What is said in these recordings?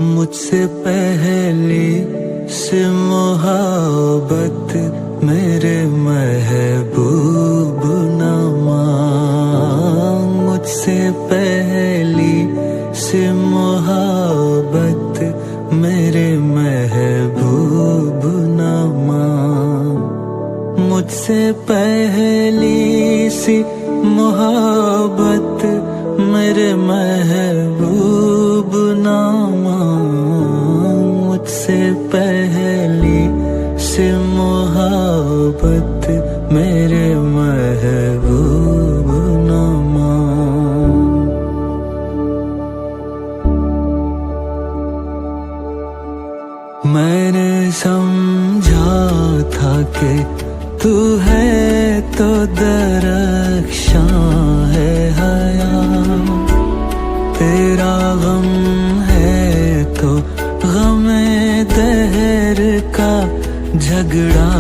मुझसे पहली से मोहब्बत मेरे महबूब न मांग। मुझसे पहली से मोहब्बत मेरे महबूब न मांग। मुझसे पहली सी मोहब्बत मेरे महबूब न मांग। मुझसे पहली से मोहब्बत मेरे महबूब न मांग। मैंने समझा था कि तू है तो दरख्शां है हया, तेरा गम है तो गमे दहर का झगड़ा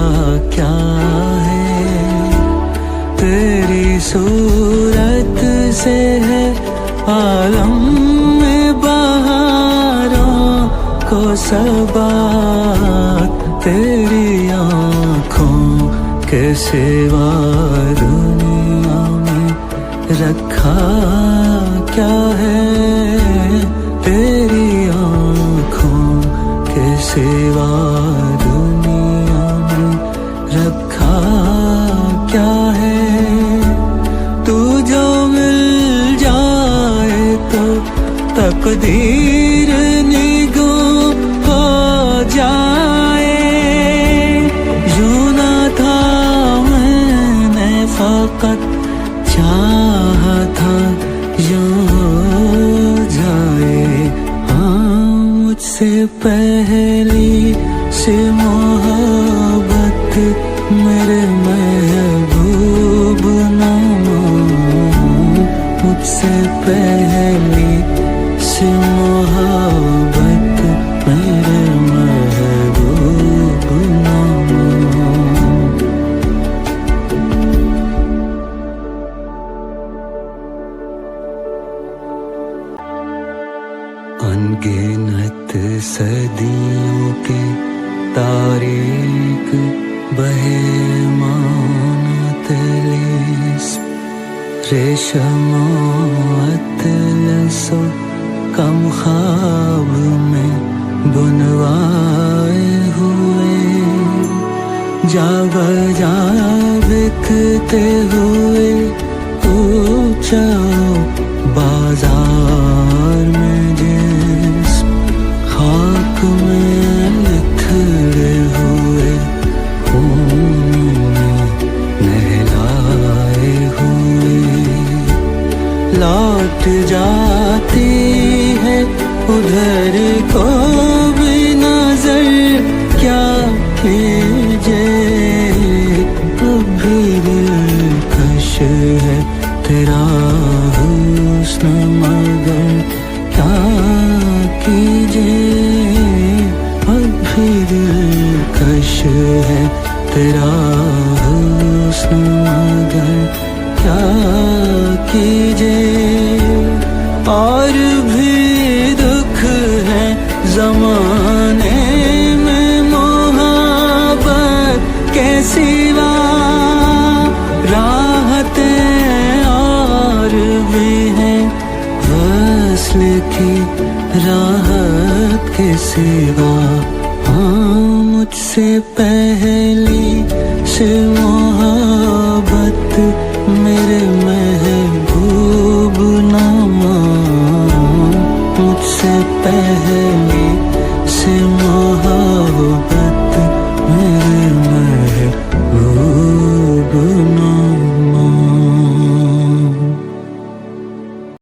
क्या है। तेरी सूरत से है आलम में बहारों को सबात, तेरी आँखों के सिवा दुनिया में रखा क्या है। तेरी आँखों के सिवा दुनिया में रखा क्या है। तू जो मिल जाए तो तकदीर निगो हो जाए। यूं न था मैंने फकत चाहा था यूं हो जाए। हाँ, मुझसे पहली से मोहब्बत मेरे महबूब न मांग। मुझसे पहली से मोहब्बत मेरे महबूब न मांग। अनगिनत सदियों के तारीख बहे मानतलिस, रेशमो अतलसो कम ख्वाब में बुनवाए हुए। जा बजा बिकते हुए ऊंचा बाजार में जिस खाक में निखरे हुए खून में नहलाए हुए। लौट जाती है उधर को भी नजर क्या कीजिए। अब भी दिलकश है तेरा हुस्न मगर क्या कीजिए। अब भी दिलकश है तेरा हुस्न मगर क्या कीजिए। और भी दुख है ज़माने में मोहब्बत के सिवा। राहतें और भी हैं वस्ल की राहत के सिवा। हाँ, मुझसे पहली से मोहब्बत मेरे